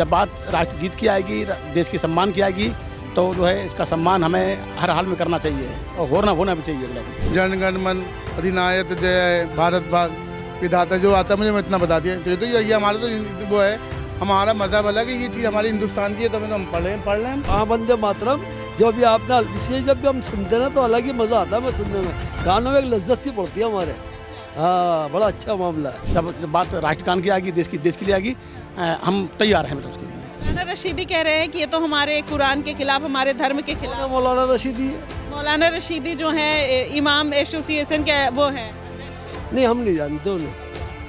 जब बात राष्ट्रगीत की आएगी, देश के सम्मान की आएगी, तो जो है इसका सम्मान हमें हर हाल में करना चाहिए और होना भी चाहिए। जन गण मन अधिनायक जय भारत भाग विधाता जो आता मुझे इतना बता दिया। तो ये हमारा तो वो है, हमारा मज़हब अलग है, ये चीज़ हमारी हिंदुस्तान की है, तो हम पढ़ लें। हाँ, वंदे मातरम जो भी आपने विशेष जब भी हम सुनते हैं ना तो अलग ही मज़ा आता है। मैं सुनने में गानों में एक लज्जत सी पड़ती है हमारे। हाँ, बड़ा अच्छा मामला है। जब बात राष्ट्रगान की आएगी, देश के लिए आएगी, हम तैयार हैं मतलब उसके लिए। मौलाना रशीदी कह रहे हैं कि ये तो हमारे कुरान के खिलाफ, हमारे धर्म के खिलाफ। मौलाना रशीदी मौलाना रशीदी जो है इमाम एसोसिएशन के वो हैं। नहीं, हम नहीं जानते उन्हें,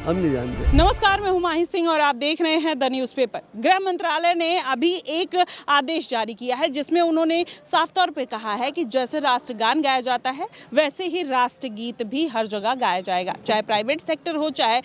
हम नहीं जानते। नमस्कार, मैं हुमायूं सिंह और आप देख रहे हैं द न्यूज़पेपर। गृह मंत्रालय ने अभी एक आदेश जारी किया है जिसमें उन्होंने साफ तौर पे कहा है कि जैसे राष्ट्रगान गाया जाता है वैसे ही राष्ट्रगीत भी हर जगह गाया जाएगा, चाहे प्राइवेट सेक्टर हो चाहे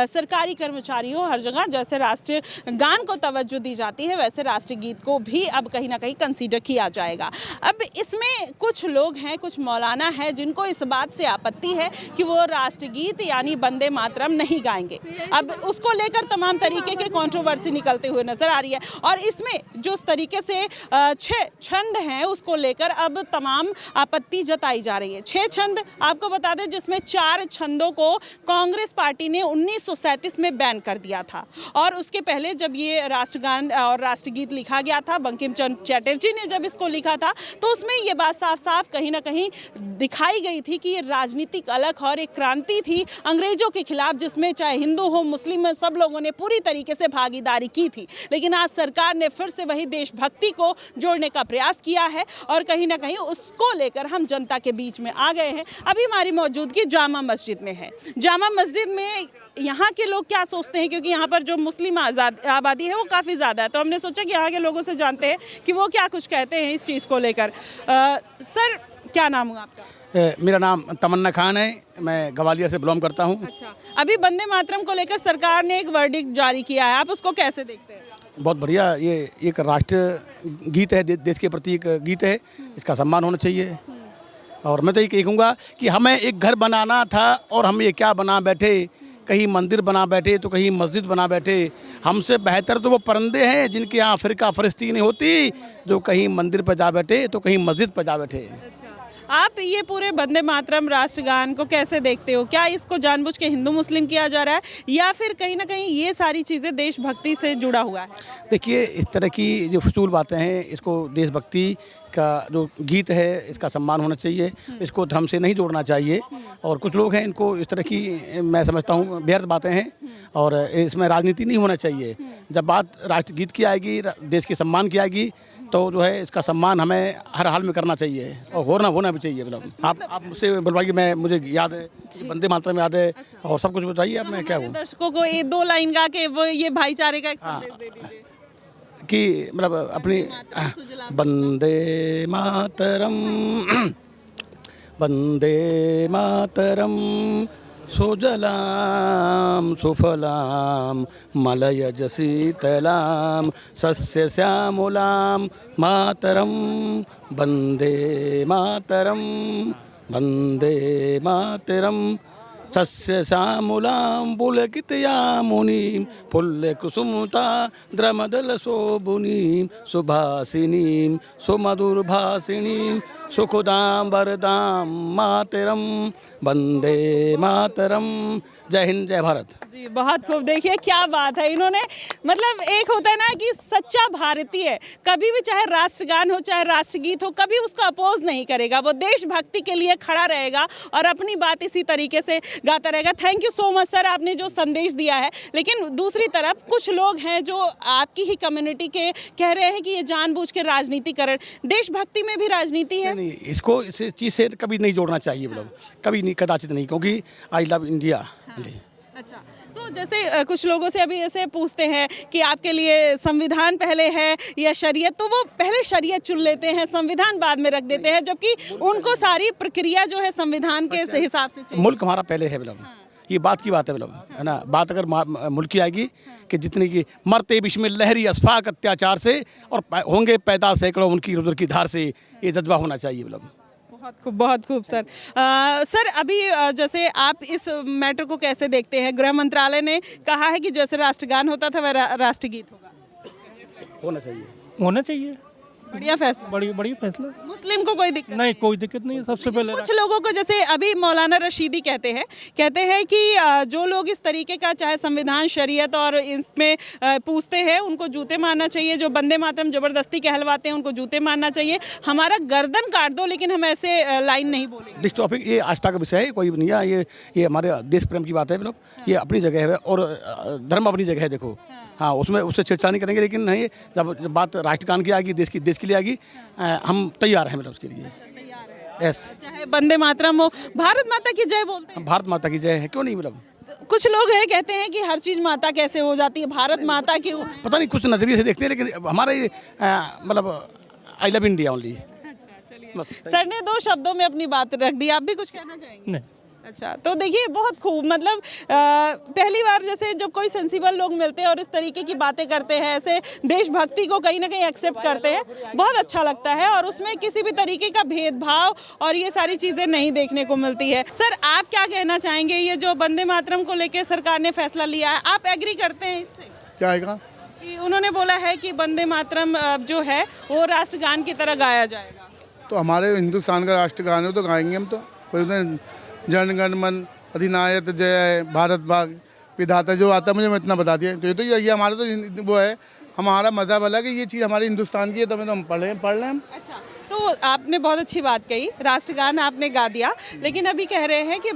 सरकारी कर्मचारी हो। हर जगह जैसे राष्ट्रगान को तवज्जो दी जाती है वैसे राष्ट्रगीत को भी अब कहीं ना कहीं कंसीडर किया जाएगा। अब इसमें कुछ लोग हैं, कुछ मौलाना हैं जिनको इस बात से आपत्ति है कि वो राष्ट्रगीत यानी वंदे मातरम नहीं गाएंगे। अब उसको लेकर तमाम तरीके के कंट्रोवर्सी निकलते हुए नजर आ रही है और इसमें जो तरीके से 6 छंद हैं उसको लेकर अब तमाम आपत्ति जताई जा रही है। 6 छंद आपको बता दें जिसमें 4 छंदों को कांग्रेस पार्टी ने 1937 में बैन कर दिया था और उसके पहले जब ये राष्ट्रगान और राष्ट्रगीत लिखा गया था, बंकिम चंद्र चटर्जी ने जब इसको लिखा था तो उसमें ये बात साफ साफ कहीं ना कहीं दिखाई गई थी कि ये राजनीतिक अलग और एक क्रांति थी अंग्रेजों के खिलाफ, जिसमें चाहे हिंदू हो मुस्लिम हो सब लोगों ने पूरी तरीके से भागीदारी की थी। लेकिन आज सरकार ने फिर से वही देशभक्ति को जोड़ने का प्रयास किया है और कहीं ना कहीं उसको लेकर हम जनता के बीच में आ गए हैं। अभी हमारी मौजूदगी जामा मस्जिद में है। जामा मस्जिद में यहाँ के लोग क्या सोचते हैं, क्योंकि यहाँ पर जो मुस्लिम आबादी है वो काफ़ी ज़्यादा है, तो हमने सोचा कि यहाँ के लोगों से जानते हैं कि वो क्या कुछ कहते हैं इस चीज़ को लेकर। सर, क्या नाम हुआ आपका? मेरा नाम तमन्ना खान है, मैं ग्वालियर से बिलोंग करता हूँ। अच्छा, अभी वंदे मातरम को लेकर सरकार ने एक वर्डिक्ट जारी किया है, आप उसको कैसे देखते हैं? बहुत बढ़िया, ये एक राष्ट्र गीत है, देश के प्रति एक गीत है, इसका सम्मान होना चाहिए। और मैं तो ये कहूँगा कि हमें एक घर बनाना था और हम ये क्या बना बैठे, कहीं मंदिर बना बैठे तो कहीं मस्जिद बना बैठे। हमसे बेहतर तो वो परिंदे हैं जिनके यहाँ अफ्रीका फ़लस्तीन नहीं होती, जो कहीं मंदिर पर जा बैठे तो कहीं मस्जिद पर जा बैठे। आप ये पूरे वंदे मातरम राष्ट्रगान को कैसे देखते हो? क्या इसको जानबूझ के हिंदू मुस्लिम किया जा रहा है या फिर कहीं ना कहीं ये सारी चीज़ें देशभक्ति से जुड़ा हुआ है? देखिए, इस तरह की जो फजूल बातें हैं, इसको देशभक्ति का जो गीत है इसका सम्मान होना चाहिए, इसको धर्म से नहीं जोड़ना चाहिए। और कुछ लोग हैं इनको इस तरह की, मैं समझता हूँ, व्यर्थ बातें हैं और इसमें राजनीति नहीं होना चाहिए। जब बात राष्ट्रगीत की आएगी, देश के सम्मान की आएगी, तो जो है इसका सम्मान हमें हर हाल में करना चाहिए और होना भी चाहिए। मतलब आप मुझसे बुलवाइए, मैं मुझे याद है, वंदे मातरम याद है और सब कुछ बताइए आप। मैं क्या हूँ, दर्शकों को 2 लाइन गा के वो ये भाईचारे का एक संदेश दे दीजिए कि मतलब अपनी वंदे मातरम वंदे मातरम सुजलाम सुफलाम मलयज शीतलाम सस्य श्यामलाम मातरम वंदे मातरम वंदे मातरम सस्य श्यामलाम पुलकितयामुनीं पुल्लकुसुमता द्रमदल शोभुनीं सुभासिनीं सुमधुरभाषिणीं सुखदां वरदां मातरम वंदे मातरम। जय हिंद, जय भारत। जी, बहुत खूब। देखिए क्या बात है, इन्होंने मतलब एक होता है ना कि सच्चा भारतीय कभी भी चाहे राष्ट्रगान हो चाहे राष्ट्रगीत हो कभी उसको अपोज नहीं करेगा, वो देशभक्ति के लिए खड़ा रहेगा और अपनी बात इसी तरीके से गाता रहेगा। Thank you so much sir, आपने जो संदेश दिया है। लेकिन दूसरी तरफ कुछ लोग हैं जो आपकी ही कम्युनिटी के कह रहे हैं कि ये जानबूझ के राजनीतिकरण, देशभक्ति में भी राजनीति है। नहीं, इसको इस चीज़ से कभी नहीं जोड़ना चाहिए, मतलब कभी नहीं, कदाचित नहीं, क्योंकि आई लव इंडिया। अच्छा, तो जैसे कुछ लोगों से अभी ऐसे पूछते हैं कि आपके लिए संविधान पहले है या शरीयत, तो वो पहले शरीयत चुन लेते हैं, संविधान बाद में रख देते हैं, जबकि उनको सारी प्रक्रिया जो है संविधान के हिसाब से चाहिए। मुल्क हमारा पहले है, मतलब ये बात की बात है, मतलब है ना। बात अगर मुल्क की आएगी कि जितनी की मरते विश्व में लहरी असफाक अत्याचार से और होंगे पैदा सैकड़ों उनकी रुदर की धार से, ये जज्बा होना चाहिए, मतलब। बहुत खूब सर। सर, अभी जैसे आप इस मैटर को कैसे देखते हैं? गृह मंत्रालय ने कहा है कि जैसे राष्ट्रगान होता था वह राष्ट्रगीत होगा। होना चाहिए। होना चाहिए। बढ़िया फैसला। बड़ी फैसला। मुस्लिम को कोई दिक्कत नहीं, कोई दिक्कत नहीं है। सबसे पहले कुछ लोगों को, जैसे अभी मौलाना रशीदी कहते हैं कि जो लोग इस तरीके का चाहे संविधान, शरीयत और इसमें पूछते हैं उनको जूते मारना चाहिए, जो वंदे मातरम जबरदस्ती कहलवाते हैं उनको जूते मारना चाहिए, हमारा गर्दन काट दो लेकिन हम ऐसे लाइन नहीं बोलेंगे। दिस टॉपिक ये आस्था का विषय है, कोई नहीं है। ये हमारे देश प्रेम की बात है। मतलब ये अपनी जगह है और धर्म अपनी जगह है। देखो हाँ, उसमें उससे छेड़छाड़ नहीं करेंगे, लेकिन नहीं जब बात राष्ट्रगान की आएगी, देश के लिए आएगी, हम तैयार हैं मतलब उसके लिए। यस, चाहे वंदे मातरम हो, भारत माता की जय बोलते हैं। भारत माता की जय है, क्यों नहीं। मतलब कुछ लोग हैं कहते हैं कि हर चीज माता कैसे हो जाती है, भारत माता क्यों? पता नहीं, कुछ नजरिए से देखते हैं, लेकिन हमारा ये मतलब I love India only. Sir ने 2 शब्दों में अपनी बात रख दी, आप भी कुछ कहना चाहेंगे? नहीं। अच्छा, तो देखिए बहुत खूब, मतलब पहली बार जैसे जब कोई सेंसिबल लोग मिलते हैं और इस तरीके की बातें करते हैं, ऐसे देशभक्ति को कहीं ना कहीं एक्सेप्ट करते हैं, बहुत अच्छा लगता है और उसमें किसी भी तरीके का भेदभाव और ये सारी चीज़ें नहीं देखने को मिलती है। सर आप क्या कहना चाहेंगे, ये जो वंदे मातरम को लेकर सरकार ने फैसला लिया है, आप एग्री करते हैं इससे? क्या आएगा कि उन्होंने बोला है कि वंदे मातरम जो है वो राष्ट्रगान की तरह गाया जाएगा। तो हमारे हिंदुस्तान का राष्ट्रगान है तो गाएंगे हम। तो कोई उसमें जन गण मन अधिनायक जय भारत भाग विधाता जो आता है मुझे इतना बता दिया। तो ये हमारा तो वो है, हमारा मज़हब अलग है, ये चीज़ हमारे हिंदुस्तान की है तो हम पढ़ रहे हैं। अच्छा, तो आपने बहुत अच्छी बात कही, राष्ट्रगान आपने गा दिया, लेकिन अभी कह रहे हैं कि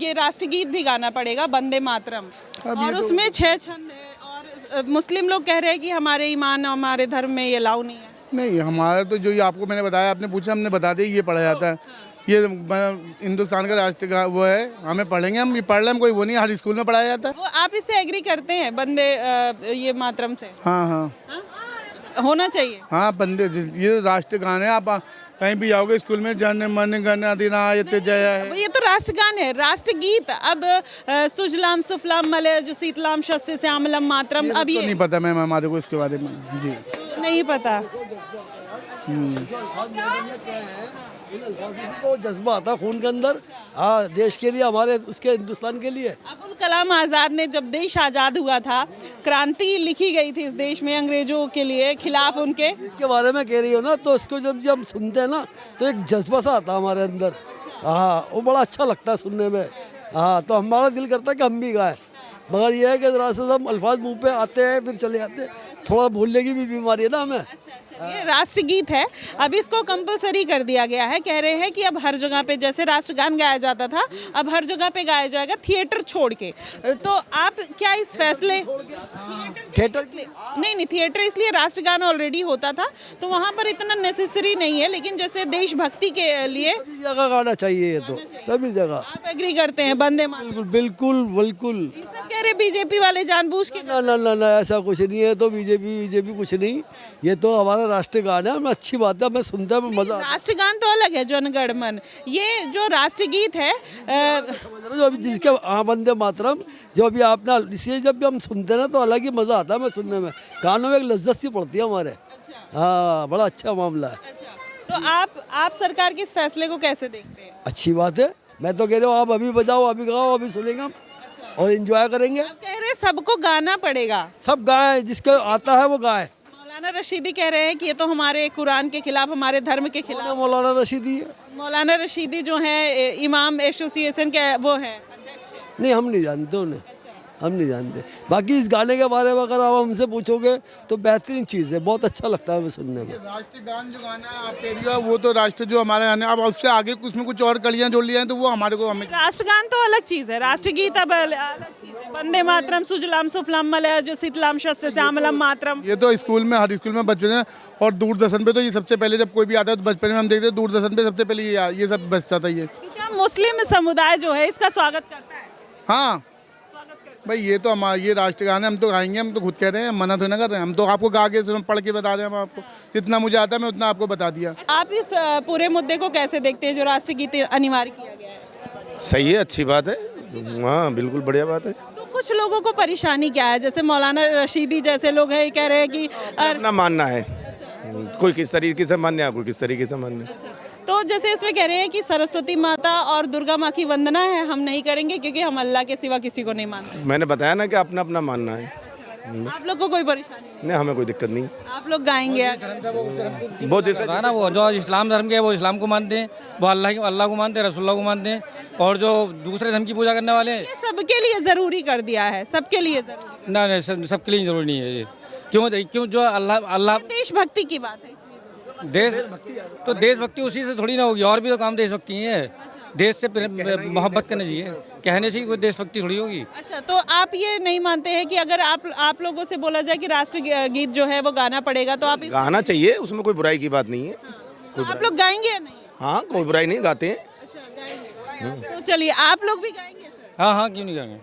ये राष्ट्रगीत भी गाना पड़ेगा, वंदे मातरम, और उसमें 6 छंद है और मुस्लिम लोग कह रहे हैं कि हमारे ईमान हमारे धर्म में ये अलाउ नहीं है। नहीं, हमारा तो जो ये आपको मैंने बताया, आपने पूछा हमने बता दिया, ये पढ़ा जाता है। ये हिंदुस्तान का राष्ट्र वो है, हमें पढ़ेंगे, हम ये पढ़ रहे हैं, कोई वो नहीं, हर स्कूल में पढ़ाया जाता है। वो आप इससे एग्री करते हैं वंदे ये मातरम से? हाँ हाँ हाँ? होना चाहिए। हाँ, वंदे ये राष्ट्रगान है। आप कहीं भी जाओगे स्कूल में, जन मन गण अधिनायक जय है, ये तो राष्ट्रगान है। राष्ट्रगीत अब सुजलाम सुफलाम मलयज शीतलाम शस्य श्यामलम मातरम, अब तो ये नहीं पता मैम हमारे को इसके बारे में। जी नहीं पता। तो जज्बा आता खून के अंदर, हाँ, देश के लिए, हमारे उसके हिंदुस्तान के लिए। अबुल कलाम आज़ाद ने जब देश आज़ाद हुआ था, क्रांति लिखी गई थी इस देश में अंग्रेजों के लिए, खिलाफ उनके के बारे में कह रही हो ना, तो इसको जब हम सुनते हैं ना तो एक जज्बा सा आता है हमारे अंदर। हाँ, वो बड़ा अच्छा लगता है सुनने में। हाँ, तो हमारा दिल करता है कि हम भी गाएं, मगर यह है कि ज़रा से हम अल्फाज मुंह पे आते हैं फिर चले जाते हैं, थोड़ा भूलने की भी बीमारी है ना हमें। ये राष्ट्रगीत है, अब इसको कंपलसरी कर दिया गया है। कह रहे हैं कि अब हर जगह पे, जैसे राष्ट्रगान गाया जाता था, अब हर जगह पे गाया जाएगा थिएटर छोड़ के। तो आप क्या इस फैसले थिएटर नहीं, थिएटर इसलिए, राष्ट्रगान ऑलरेडी होता था तो वहाँ पर इतना नेसेसरी नहीं है, लेकिन जैसे देशभक्ति के लिए सभी जगह गाना चाहिए, ये तो सभी जगह। आप एग्री करते हैं? वंदे मातरम बिल्कुल बिल्कुल। सब कह रहे बीजेपी वाले जानबूझ के। ना ना ना ना, ऐसा कुछ नहीं है। तो बीजेपी कुछ नहीं, ये तो हमारा राष्ट्रगान है, अच्छी बात है, मैं सुनता हूँ, मजा आता है। राष्ट्रगान तो अलग है, जनगण मन। ये जो राष्ट्रगीत है जो अभी जिसके वंदे मातरम, जो अभी आपने इसे जब भी हम सुनते हैं ना तो अलग ही मज़ा आता है मैं सुनने में, कानों में एक लज्जत सी पड़ती है हमारे। हाँ, बड़ा अच्छा मामला है। तो आप सरकार के इस फैसले को कैसे देखते हैं? अच्छी बात है, मैं तो कह रहा हूँ आप अभी बजाओ, अभी गाओ, अभी सुनेंगे हम और एंजॉय करेंगे। आप कह रहे हैं सबको गाना पड़ेगा, सब गाए, जिसको आता है वो गाए। मौलाना रशीदी कह रहे हैं कि ये तो हमारे कुरान के खिलाफ, हमारे धर्म के खिलाफ। मौलाना रशीदी है? मौलाना रशीदी जो है इमाम एसोसिएशन के वो है। नहीं, हम नहीं जानते उन्हें, हम नहीं जानते। बाकी इस गाने के बारे में अगर आप हमसे पूछोगे तो बेहतरीन चीज़ है, बहुत अच्छा लगता है हमें सुनने में। राष्ट्रगान जो गाना है आप कह रही हो, वो तो राष्ट्र जो हमारे गाने, अब उससे आगे उसमें कुछ और कलियां जोड़ लिया हैं तो वो हमारे को, हमें राष्ट्रगान तो अलग चीज़ है, राष्ट्रगीत अब अलग चीज़ है। वंदे मातरम सुजलाम सुफलाम मलयज शीतलाम शस्य श्यामलम मातरम, ये तो स्कूल में, हर स्कूल में बचपन में, और दूरदर्शन पे तो ये सबसे पहले जब कोई भी आता है तो बचपन में हम देखते हैं दूरदर्शन पे सबसे पहले ये सब बजता था। ये क्या मुस्लिम समुदाय जो है इसका स्वागत करता है? हाँ भाई, ये तो हमारा ये राष्ट्रगान है, हम तो गाएंगे, हम तो खुद कह रहे हैं, मना तो ना कर रहे हैं, हम तो आपको गा के पढ़ के बता रहे हैं। हम आपको जितना मुझे आता है मैं उतना आपको बता दिया। आप इस पूरे मुद्दे को कैसे देखते हैं जो राष्ट्रगीत अनिवार्य किया गया है? सही है, अच्छी बात है। हाँ, बिल्कुल बढ़िया बात है। तो कुछ लोगों को परेशानी क्या है, जैसे मौलाना रशीदी जैसे लोग हैं कह रहे हैं कि अपना मानना है, कोई किस तरीके से मान्य है, कोई किस तरीके से मान्य है। तो जैसे इसमें कह रहे हैं कि सरस्वती माता और दुर्गा माँ की वंदना है, हम नहीं करेंगे क्योंकि हम अल्लाह के सिवा किसी को नहीं मानते। मैंने बताया ना कि अपना अपना मानना है। आप लोग को कोई परेशानी नहीं? नहीं, हमें कोई दिक्कत नहीं। आप लोग गाएंगे? वो जैसे है ना, वो जो इस्लाम धर्म के हैं वो इस्लाम को मानते हैं, वो अल्लाह को मानते हैं, रसूलुल्लाह को मानते हैं, और जो दूसरे धर्म की पूजा करने वाले हैं ये सबके लिए जरूरी कर दिया है, सबके लिए जरूरी। ना सबके लिए जरूरी नहीं है ये। क्यों जो अल्लाह देशभक्ति की बात है इसलिए जरूरी। देशभक्ति उसी से थोड़ी ना होगी, और भी तो काम देशभक्ति ही है। देश से मोहब्बत करनी चाहिए, कहने से ही कोई देशभक्ति थोड़ी होगी। अच्छा, तो आप ये नहीं मानते हैं कि अगर आप लोगों से बोला जाए कि राष्ट्र गीत जो है वो गाना पड़ेगा तो आप गाना चाहिए, उसमें कोई बुराई की बात नहीं है। तो आप लोग गाएंगे या नहीं? हाँ, कोई बुराई नहीं, गाते हैं। अच्छा, गाएंगे। तो चलिए, आप लोग भी गाएंगे सर? हाँ हाँ, क्यों नहीं कहेंगे।